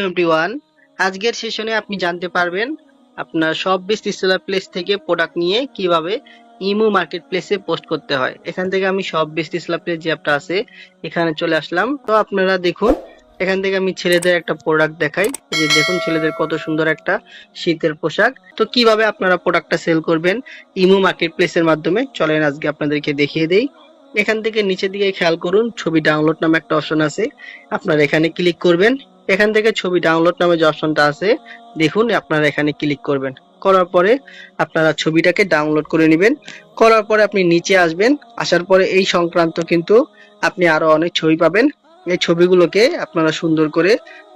Everyone, আজকের সেশনে আপনি জানতে পারবেন আপনার সব বেস্ট সেলার প্লেস থেকে প্রোডাক্ট নিয়ে কিভাবে ইমো মার্কেট প্লেসে পোস্ট করতে হয়। এখান থেকে আমি সব বেস্ট সেলার প্লেস যে অ্যাপটা আছে এখানে চলে আসলাম। তো আপনারা দেখুন, এখান থেকে আমি ছেলেদের একটা প্রোডাক্ট দেখাই। এই যে দেখুন, ছেলেদের কত সুন্দর একটা শীতের পোশাক। তো কিভাবে আপনারা প্রোডাক্টটা সেল করবেন ইমো মার্কেট প্লেসের মাধ্যমে, চলেন আজকে আপনাদেরকে দেখিয়ে দেই। এখান থেকে নিচের দিকে খেয়াল করুন, ছবি ডাউনলোড নামে একটা অপশন আছে, আপনারা এখানে ক্লিক করবেন। এখান থেকে ছবি ডাউনলোড নামে যে অপশনটা আছে দেখুন, আপনারা এখানে ক্লিক করবেন। করার পরে আপনারা ছবিটাকে ডাউনলোড করে নেবেন। করার পরে আপনি নিচে আসবেন, আসার পরে এই সংক্রান্ত কিন্তু আপনি আরো অনেক ছবি পাবেন। এই ছবিগুলোকে আপনারা সুন্দর করে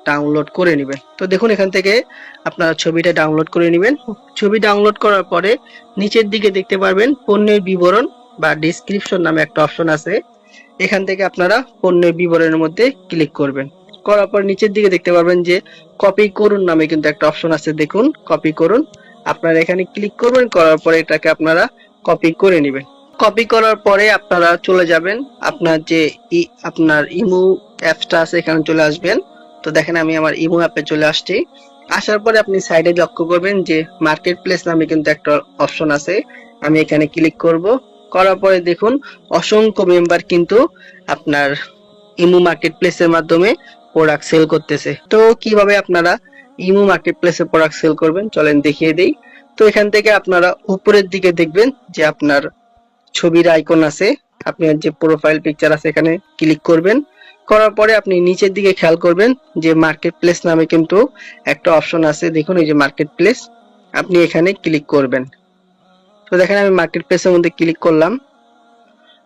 ডাউনলোড করে নেবেন। তো দেখুন, এখান থেকে আপনারা ছবিটা ডাউনলোড করে নেবেন। ছবি ডাউনলোড করার পরে নিচের দিকে দেখতে পারবেন পণ্যের বিবরণ বা ডেসক্রিপশন নামে একটা অপশন আছে। এখান থেকে আপনারা পণ্যের বিবরণের মধ্যে ক্লিক করবেন। করার পর নিচের দিকে দেখতে পারবেন যে কপি করুন নামে কিন্তু একটা অপশন আছে, দেখুন কপি করুন। আপনারা এখানে ক্লিক করবেন, করার পরে এটাকে আপনারা কপি করে নেবেন। কপি করার পরে আপনারা চলে যাবেন আপনার যে আপনার ইমো অ্যাপসটা আছে, এখানে চলে আসবেন। তো দেখেন, আমি আমার ইমো অ্যাপে চলে আসছি। আসার পরে আপনি সাইডে লক্ষ্য করবেন যে মার্কেট প্লেস নামে কিন্তু একটা অপশন আছে, আমি এখানে ক্লিক করব। করার পরে দেখুন অসংখ্য মেম্বার কিন্তু আপনার ইমো মার্কেট প্লেসের মাধ্যমে প্রোডাক্ট সেল করতেছে। তো কিভাবে আপনারা ইমো মার্কেট প্লেসে প্রোডাক্ট সেল করবেন চলেন দেখিয়ে দেই। তো এখান থেকে আপনারা উপরের দিকে দেখবেন যে আপনার ছবির আইকন আছে, আপনার যে প্রোফাইল পিকচার আছে এখানে ক্লিক করবেন। করার পরে আপনি নিচের দিকে খেয়াল করবেন যে মার্কেট প্লেস নামে কিন্তু একটা অপশন আছে, দেখুন এই যে মার্কেট প্লেস, আপনি এখানে ক্লিক করবেন। তো দেখেন আমি মার্কেট প্লেসের মধ্যে ক্লিক করলাম।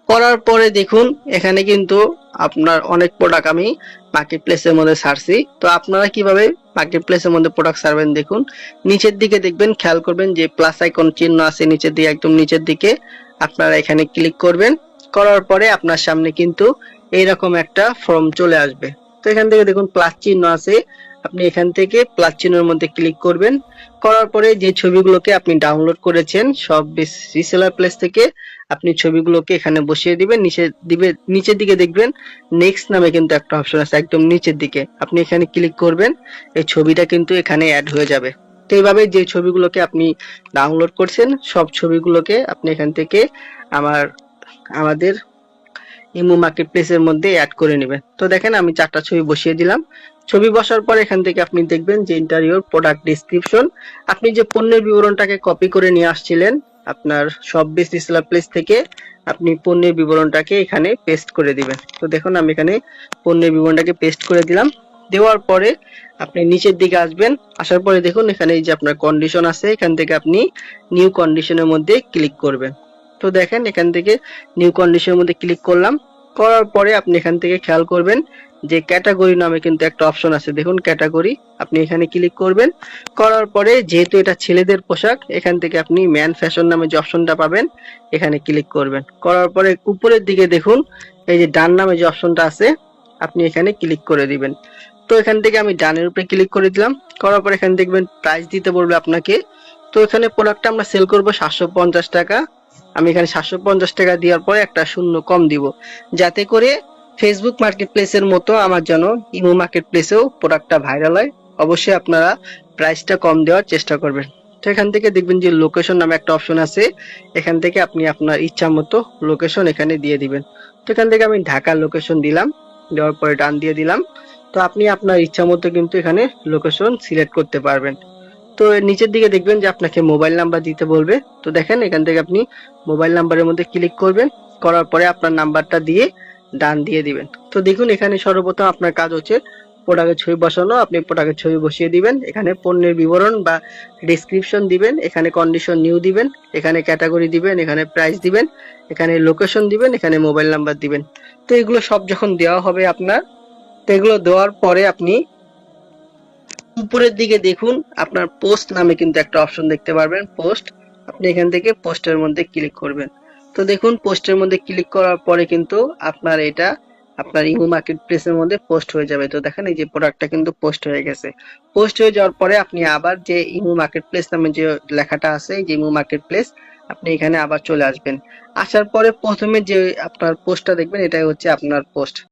করার পরে দেখুন এখানে কিন্তু আপনার অনেক প্রোডাক্ট আমি মার্কেট প্লেসের মধ্যে ছাড়ছি। তো আপনারা কিভাবে মার্কেট প্লেসের মধ্যে প্রোডাক্ট ছাড়বেন দেখুন, নিচের দিকে দেখবেন, খেয়াল করবেন যে প্লাস আইকন চিহ্ন আছে নিচের দিকে, একদম নিচের দিকে আপনারা এখানে ক্লিক করবেন। করার পরে আপনার সামনে কিন্তু এইরকম একটা ফর্ম চলে আসবে। তো এখান থেকে দেখুন প্লাস চিহ্ন আছে, আপনি এখান থেকে প্লাস চিহ্নের মধ্যে ক্লিক করবেন। করার পরে যে ছবিগুলোকে আপনি ডাউনলোড করেছেন সব রিসেলার প্লেস থেকে, আপনি ছবিগুলোকে এখানে বসিয়ে দিবেন। নিচের দিকে দেখবেন নেক্সট নামে কিন্তু একটা অপশন আছে, একদম নিচের দিকে আপনি এখানে ক্লিক করবেন। এই ছবিটা কিন্তু এখানে অ্যাড হয়ে যাবে। তো এইভাবে যে ছবিগুলোকে আপনি ডাউনলোড করছেন সব ছবিগুলোকে আপনি এখান থেকে আমাদের ইমো মার্কেট প্লেসের মধ্যে অ্যাড করে নেবেন। তো দেখেন আমি 4টা ছবি বসিয়ে দিলাম। ছবি বসার পর এখান থেকে আপনি দেখবেন যে ইন্টারিয়র প্রোডাক্ট ডেসক্রিপশন, আপনি যে পণ্যের বিবরণটাকে কপি করে নিয়ে আসছিলেন আপনার সব বেস্ট সেলার প্লেস থেকে, আপনি পণ্যের বিবরণটাকে এখানে পেস্ট করে দিবেন। তো দেখুন আমি এখানে পণ্যের বিবরণটাকে পেস্ট করে দিলাম। দেওয়ার পরে আপনি নিচের দিকে আসবেন, আসার পরে দেখুন এখানে এই যে আপনার কন্ডিশন আছে, এখান থেকে আপনি নিউ কন্ডিশনের মধ্যে ক্লিক করবেন। তো দেখেন এখান থেকে নিউ কন্ডিশনের মধ্যে ক্লিক করলাম। করার পরে আপনি এখান থেকে খেয়াল করবেন যে ক্যাটাগরি নামে কিন্তু একটা অপশন আছে, দেখুন ক্যাটাগরি, আপনি এখানে ক্লিক করবেন। করার পরে যেহেতু এটা ছেলেদের পোশাক, এখান থেকে আপনি ম্যান ফ্যাশন নামে যে অপশনটা পাবেন এখানে ক্লিক করবেন। করার পরে উপরের দিকে দেখুন এই যে ডান নামে যে অপশনটা আছে, আপনি এখানে ক্লিক করে দিবেন। তো এখান থেকে আমি ডানের উপরে ক্লিক করে দিলাম। করার পর এখানে দেখবেন প্রাইস দিতে বলবে আপনাকে। তো এখানে প্রোডাক্টটা আমরা সেল করব 750 টাকা। আমি এখানে 750 টাকা দেওয়ার পরে একটা শূন্য কম দিব, যাতে করে ফেসবুক মার্কেট প্লেসের মতো আমার যেন ইমো মার্কেট প্লেসেও প্রোডাক্টটা ভাইরাল হয়। অবশ্যই আপনারা প্রাইসটা কম দেওয়ার চেষ্টা করবেন। তো এখান থেকে দেখবেন যে লোকেশন নামে একটা অপশন আছে, এখান থেকে আপনি আপনার ইচ্ছা মতো লোকেশন এখানে দিয়ে দিবেন। তো এখান থেকে আমি ঢাকার লোকেশন দিলাম, দেওয়ার পরে ডান দিয়ে দিলাম। তো আপনি আপনার ইচ্ছা মতো কিন্তু এখানে লোকেশন সিলেক্ট করতে পারবেন। তো নিচের দিকে দেখবেন যে আপনাকে মোবাইল নাম্বার দিতে বলবে। তো দেখেন এখান থেকে আপনি মোবাইল নাম্বারের মধ্যে ক্লিক করবেন। করার পরে আপনার নাম্বারটা দিয়ে ডান দিয়ে দিবেন। তো দেখুন এখানে সর্বপ্রথম আপনার কাজ হচ্ছে প্রোডাক্টের ছবি বসানো, আপনি প্রোডাক্টের ছবি বসিয়ে দিবেন, এখানে পণ্যের বিবরণ বা ডেসক্রিপশন দিবেন, এখানে কন্ডিশন নিউ দিবেন, এখানে ক্যাটাগরি দিবেন, এখানে প্রাইস দিবেন, এখানে লোকেশন দিবেন, এখানে মোবাইল নাম্বার দিবেন। তো এগুলো সব যখন দেওয়া হবে আপনার, তো এগুলো দেওয়ার পরে আপনি উপরের দিকে দেখুন আপনার পোস্ট নামে কিন্তু একটা অপশন দেখতে পারবেন, পোস্ট, আপনি এখান থেকে পোস্টের মধ্যে ক্লিক করবেন। তো দেখুন পোস্টের মধ্যে ক্লিক করার পরে কিন্তু আপনার এটা আপনার ইমো মার্কেট প্লেসের মধ্যে পোস্ট হয়ে যাবে। তো দেখেন এই যে প্রোডাক্টটা কিন্তু পোস্ট হয়ে গেছে। পোস্ট হয়ে যাওয়ার পরে আপনি আবার যে ইমো মার্কেট প্লেস নামে যে লেখাটা আছে, যে ইমো মার্কেট প্লেস, আপনি এখানে আবার চলে আসবেন। আসার পরে প্রথমে যে আপনার পোস্টটা দেখবেন এটাই হচ্ছে আপনার পোস্ট।